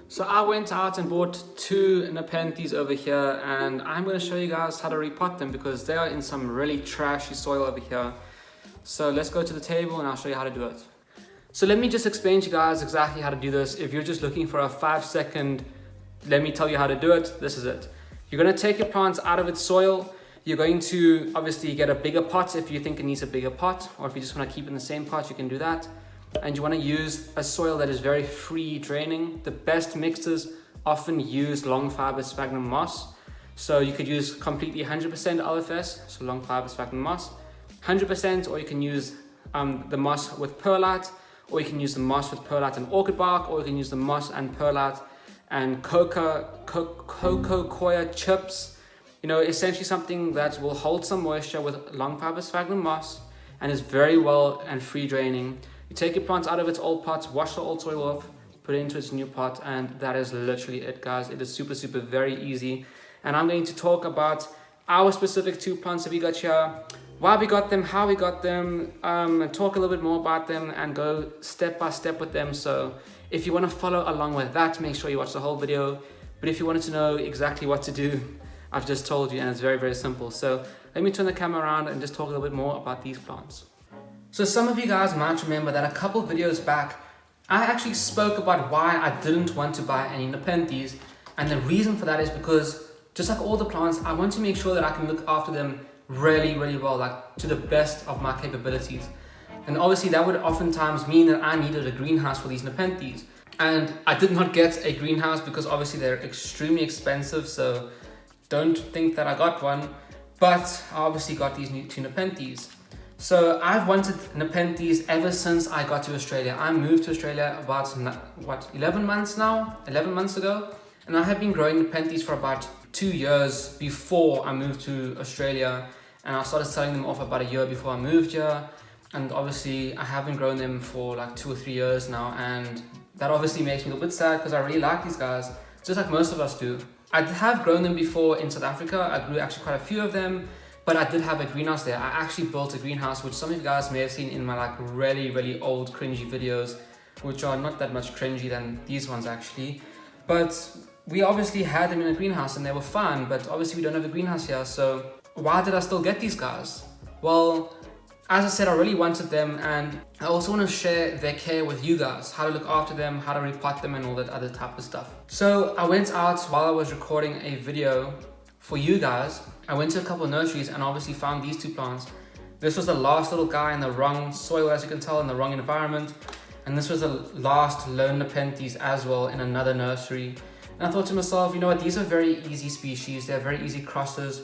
So I went out and bought 2 Nepenthes over here, and I'm going to show you guys how to repot them because they are in some really trashy soil over here. So let's go to the table and I'll show you how to do it. So let me just explain to you guys exactly how to do this. If you're just looking for a 5-second, let me tell you how to do it, this is it. You're going to take your plants out of its soil. You're going to obviously get a bigger pot if you think it needs a bigger pot, or if you just want to keep it in the same pot, you can do that. And you want to use a soil that is very free draining. The best mixers often use long fiber sphagnum moss. So you could use completely 100% LFS, so long fiber sphagnum moss, 100%, or you can use the moss with perlite, or you can use the moss with perlite and orchid bark, or you can use the moss and perlite and cocoa coir chips. You know, essentially something that will hold some moisture with long fiber sphagnum moss and is very well and free draining. You take your plants out of its old pots, wash the old soil off, put it into its new pot, and that is literally it, guys. It is super very easy. And I'm going to talk about our specific 2 plants that we got here, why we got them, how we got them, and talk a little bit more about them and go step by step with them. So if you want to follow along with that, make sure you watch the whole video. But if you wanted to know exactly what to do, I've just told you, and it's very simple. So let me turn the camera around and just talk a little bit more about these plants. So some of you guys might remember that a couple videos back, I actually spoke about why I didn't want to buy any Nepenthes. And the reason for that is because just like all the plants, I want to make sure that I can look after them really well, like to the best of my capabilities. And obviously that would oftentimes mean that I needed a greenhouse for these Nepenthes. And I did not get a greenhouse because obviously they're extremely expensive. So don't think that I got one, but I obviously got these 2 Nepenthes. So I've wanted Nepenthes ever since I got to Australia. I moved to Australia about, 11 months now? 11 months ago. And I have been growing Nepenthes for about 2 years before I moved to Australia. And I started selling them off about a year before I moved here. And obviously I have been growing them for like 2 or 3 years now. And that obviously makes me a little bit sad because I really like these guys, just like most of us do. I have grown them before in South Africa. I grew actually quite a few of them. But I did have a greenhouse there. I actually built a greenhouse, which some of you guys may have seen in my like really old cringy videos, which are not that much cringy than these ones actually. But we obviously had them in a greenhouse and they were fun, but obviously we don't have a greenhouse here. So why did I still get these guys? Well, as I said, I really wanted them, and I also want to share their care with you guys, how to look after them, how to repot them and all that other type of stuff. So I went out while I was recording a video for you guys. I went to a couple of nurseries and obviously found these 2 plants. This was the last little guy in the wrong soil, as you can tell, in the wrong environment. And this was the last lone Nepenthes as well in another nursery. And I thought to myself, you know what, these are very easy species. They're very easy crosses.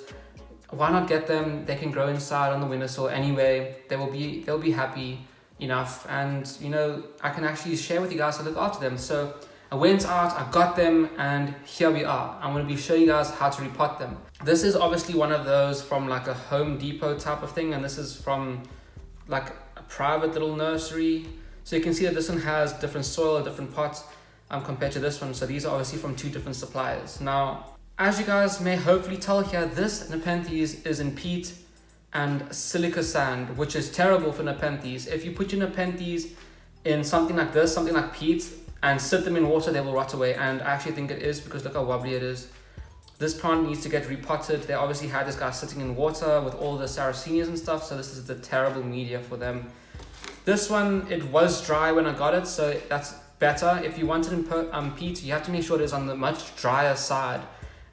Why not get them? They can grow inside on the windowsill anyway. They'll be happy enough. And you know, I can actually share with you guys how to look after them. So I went out, I got them, and here we are. I'm going to be showing you guys how to repot them. This is obviously one of those from like a Home Depot type of thing, and this is from like a private little nursery. So you can see that this one has different soil, different pots compared to this one. So these are obviously from 2 different suppliers. Now, as you guys may hopefully tell here, this Nepenthes is in peat and silica sand, which is terrible for Nepenthes. If you put your Nepenthes in something like this, something like peat, and sit them in water, they will rot away. And I actually think it is, because look how wobbly it is. This plant needs to get repotted. They obviously had this guy sitting in water with all the sarracenias and stuff, so this is the terrible media for them. This one, it was dry when I got it, so that's better. If you want it in peat, you have to make sure it is on the much drier side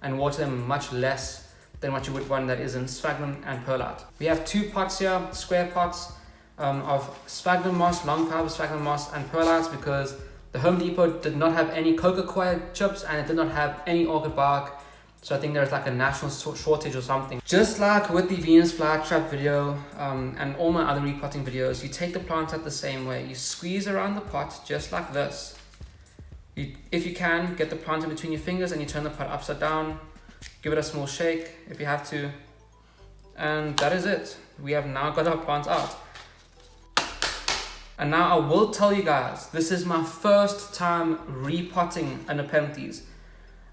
and water them much less than what you would one that is in sphagnum and perlite. We have 2 pots here, square pots of sphagnum moss, long fiber sphagnum moss and perlites, because the Home Depot did not have any cocoa coir chips and it did not have any orchid bark. So I think there's like a national shortage or something. Just like with the Venus Flytrap video and all my other repotting videos, you take the plant out the same way. You squeeze around the pot just like this. If you can, get the plant in between your fingers and you turn the pot upside down. Give it a small shake if you have to. And that is it. We have now got our plant out. And now I will tell you guys, this is my first time repotting a Nepenthes.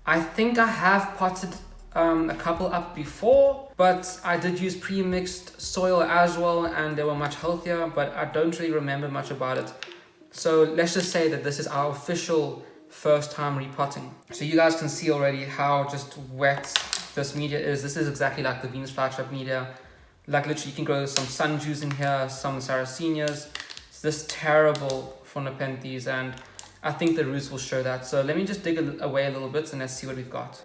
I think I have potted a couple up before, but I did use pre-mixed soil as well and they were much healthier, but I don't really remember much about it. So let's just say that this is our official first time repotting. So you guys can see already how just wet this media is. This is exactly like the Venus Flytrap media. Like literally you can grow some sundews in here, some sarracenias. It's this terrible for Nepenthes, and I think the roots will show that. So let me just dig away a little bit and let's see what we've got.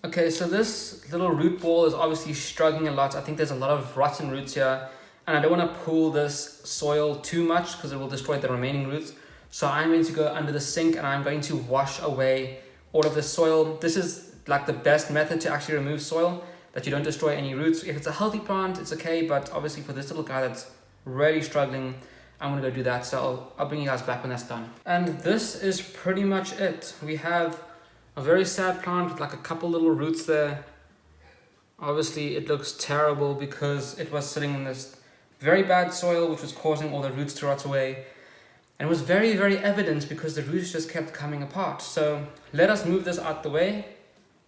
Okay, so this little root ball is obviously struggling a lot. I think there's a lot of rotten roots here, and I don't want to pull this soil too much because it will destroy the remaining roots. So I'm going to go under the sink and I'm going to wash away all of the soil. This is like the best method to actually remove soil, that you don't destroy any roots. If it's a healthy plant, it's okay, but obviously for this little guy that's really struggling, I'm gonna go do that. So I'll bring you guys back when that's done. And this is pretty much it. We have a very sad plant with like a couple little roots there. Obviously it looks terrible because it was sitting in this very bad soil, which was causing all the roots to rot away. And it was very, very evident because the roots just kept coming apart. So let us move this out the way,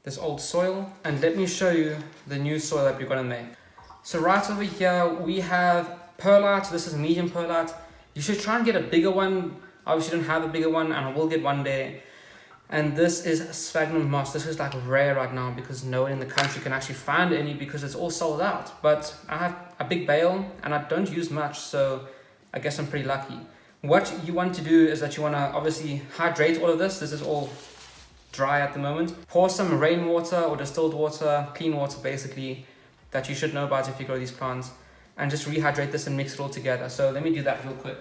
this old soil, and let me show you the new soil that we're gonna make. So right over here, we have perlite. This is medium perlite. You should try and get a bigger one. Obviously you don't have a bigger one, and I will get one day. And this is sphagnum moss. This is like rare right now because no one in the country can actually find any because it's all sold out. But I have a big bale and I don't use much, so I guess I'm pretty lucky. What you want to do is that you want to obviously hydrate all of this. This is all dry at the moment. Pour some rainwater or distilled water, clean water basically, that you should know about if you grow these plants, and just rehydrate this and mix it all together. So let me do that real quick.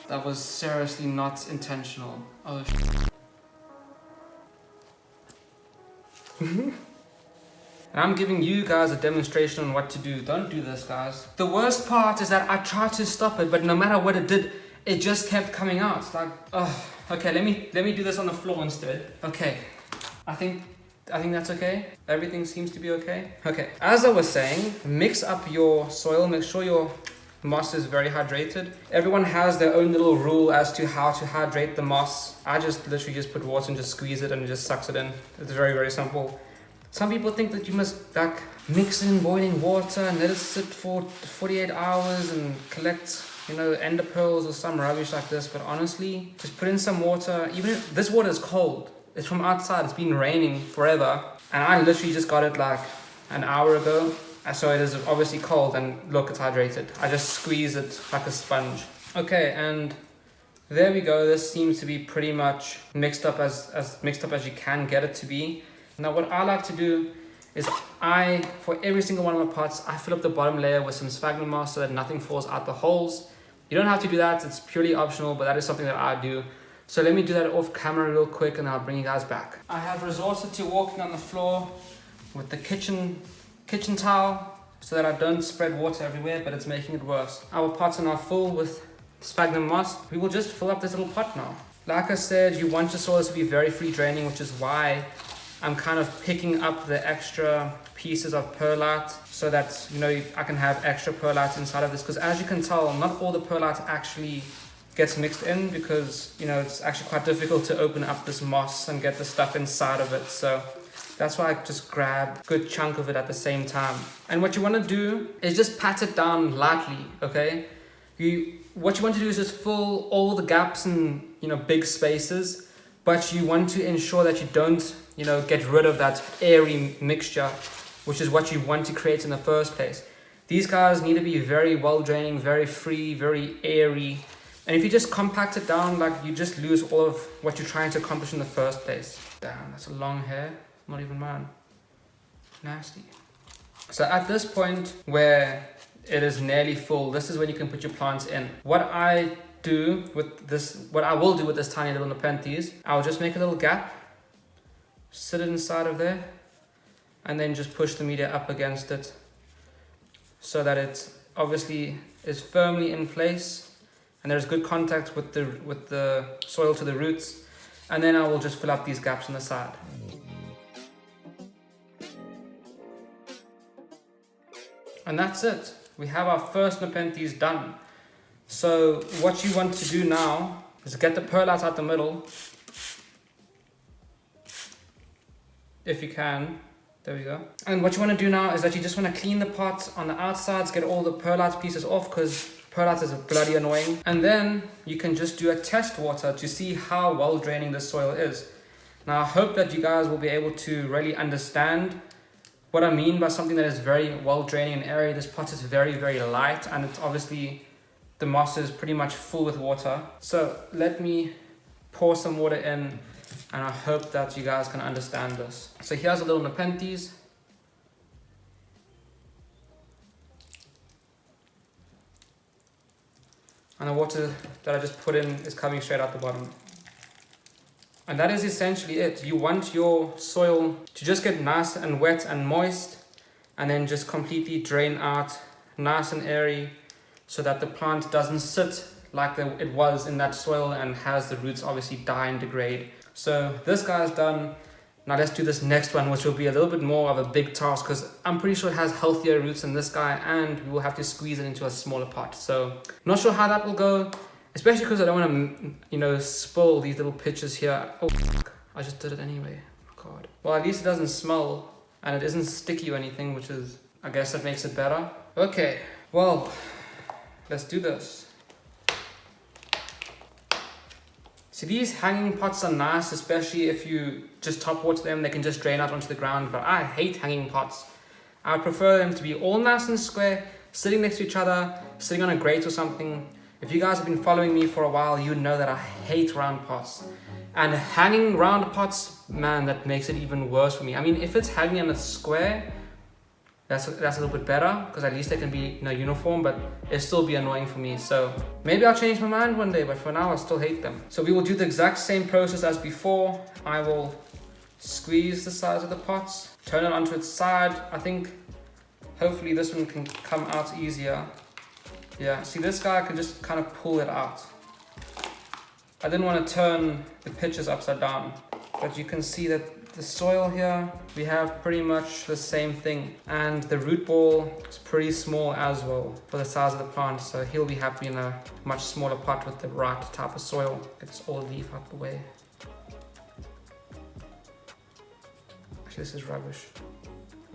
That was seriously not intentional. Oh And I'm giving you guys a demonstration on what to do. Don't do this, guys. The worst part is that I tried to stop it, but no matter what it did, it just kept coming out. It's like, oh, okay, let me do this on the floor instead. Okay, I think that's okay. Everything seems to be okay. Okay, as I was saying, mix up your soil. Make sure your moss is very hydrated. Everyone has their own little rule as to how to hydrate the moss. I just literally just put water and just squeeze it and it just sucks it in. It's very, very simple. Some people think that you must like mix in boiling water and let it sit for 48 hours and collect, you know, ender pearls or some rubbish like this. But honestly, just put in some water. Even if this water is cold, it's from outside, it's been raining forever. And I literally just got it like an hour ago. So it is obviously cold, and look, it's hydrated. I just squeeze it like a sponge. Okay, and there we go. This seems to be pretty much mixed up as mixed up as you can get it to be. Now what I like to do is for every single one of my pots, I fill up the bottom layer with some sphagnum moss so that nothing falls out the holes. You don't have to do that, it's purely optional, but that is something that I do. So let me do that off camera real quick and I'll bring you guys back. I have resorted to walking on the floor with the kitchen towel so that I don't spread water everywhere, but it's making it worse. Our pots are now full with sphagnum moss. We will just fill up this little pot now. Like I said, you want your soil to be very free draining, which is why I'm kind of picking up the extra pieces of perlite so that, you know, I can have extra perlite inside of this, because as you can tell, not all the perlite actually gets mixed in because, you know, it's actually quite difficult to open up this moss and get the stuff inside of it. So that's why I just grab a good chunk of it at the same time. And what you want to do is just pat it down lightly, okay? What you want to do is just fill all the gaps and, you know, big spaces, but you want to ensure that you don't, you know, get rid of that airy mixture, which is what you want to create in the first place. These guys need to be very well draining, very free, very airy. And if you just compact it down, like, you just lose all of what you're trying to accomplish in the first place. Damn, that's a long hair. Not even mine. Nasty. So at this point where it is nearly full, this is when you can put your plants in. What I will do with this tiny little Nepenthes, I'll just make a little gap, sit it inside of there, and then just push the media up against it so that it obviously is firmly in place and there's good contact with the soil to the roots. And then I will just fill up these gaps on the side. And that's it. We have our first Nepenthes done. So what you want to do now is get the perlite out the middle if you can. There we go. And what you want to do now is that you just want to clean the pot on the outsides, get all the perlite pieces off, because perlite is bloody annoying. And then you can just do a test water to see how well draining this soil is. Now I hope that you guys will be able to really understand what I mean by something that is very well draining an area. This pot is very, very light, and it's obviously, the moss is pretty much full with water. So let me pour some water in, and I hope that you guys can understand this. So here's a little Nepenthes. And the water that I just put in is coming straight out the bottom. And that is essentially it. You want your soil to just get nice and wet and moist, and then just completely drain out nice and airy, so that the plant doesn't sit like it was in that soil and has the roots obviously die and degrade. So this guy's done. Now let's do this next one, which will be a little bit more of a big task, because I'm pretty sure it has healthier roots than this guy, and we will have to squeeze it into a smaller pot. So not sure how that will go, especially because I don't want to, spill these little pitchers here. Oh, I just did it anyway. Oh, God. Well, at least it doesn't smell, and it isn't sticky or anything, which is, I guess that makes it better. Okay, well, let's do this. See, these hanging pots are nice, especially if you just top water them. They can just drain out onto the ground, but I hate hanging pots. I would prefer them to be all nice and square, sitting next to each other, sitting on a grate or something. If you guys have been following me for a while, you know that I hate round pots. And hanging round pots, man, that makes it even worse for me. I mean, if it's hanging in a square, that's a little bit better, because at least they can be uniform, but it'll still be annoying for me. So maybe I'll change my mind one day, but for now I still hate them. So we will do the exact same process as before. I will squeeze the sides of the pots, turn it onto its side. I think hopefully this one can come out easier. Yeah, see, this guy can just kind of pull it out. I didn't want to turn the pitchers upside down, but you can see that the soil here, we have pretty much the same thing, and the root ball is pretty small as well for the size of the plant, so he'll be happy in a much smaller pot with the right type of soil. Get this old leaf out the way. Actually, this is rubbish.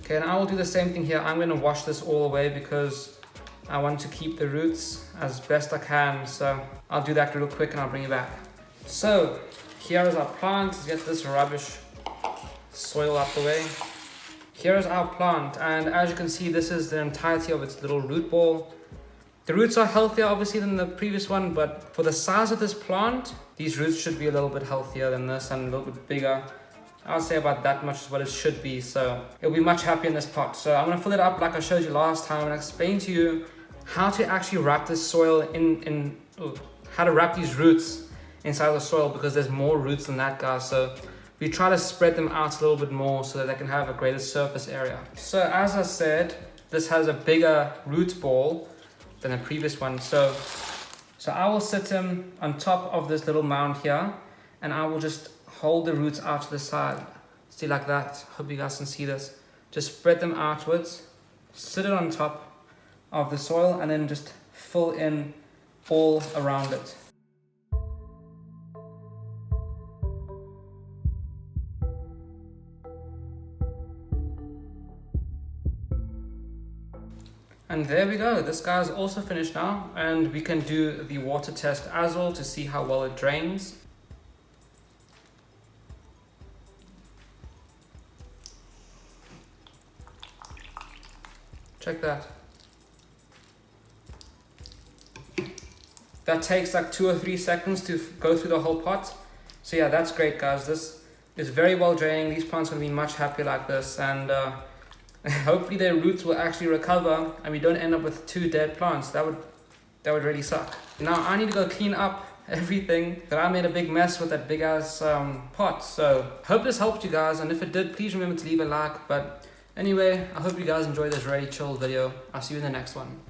Okay, and I will do the same thing here. I'm going to wash this all away because I want to keep the roots as best I can, so I'll do that real quick and I'll bring you back. So here is our plant. Let's get this rubbish soil out the way. Here is our plant, and as you can see, this is the entirety of its little root ball. The roots are healthier obviously than the previous one, but for the size of this plant, these roots should be a little bit healthier than this and a little bit bigger. I'll say about that much is what it should be, so it'll be much happier in this pot. So I'm going to fill it up like I showed you last time and explain to you how to actually wrap this soil how to wrap these roots inside the soil, because there's more roots than that, guys. So we try to spread them out a little bit more so that they can have a greater surface area. So as I said, this has a bigger root ball than the previous one. So I will sit him on top of this little mound here, and I will just hold the roots out to the side. See, like that. Hope you guys can see this. Just spread them outwards, sit it on top of the soil, and then just fill in all around it. And there we go, this guy's also finished now, and we can do the water test as well to see how well it drains. Check that. That takes like 2 or 3 seconds to go through the whole pot. So yeah, that's great, guys. This is very well draining. These plants are going to be much happier like this, and hopefully their roots will actually recover and we don't end up with 2 dead plants. That would really suck. Now I need to go clean up everything that I made a big mess with that big ass pot. So hope this helped you guys, and if it did, please remember to leave a like. But anyway, I hope you guys enjoyed this really chill video. I'll see you in the next one.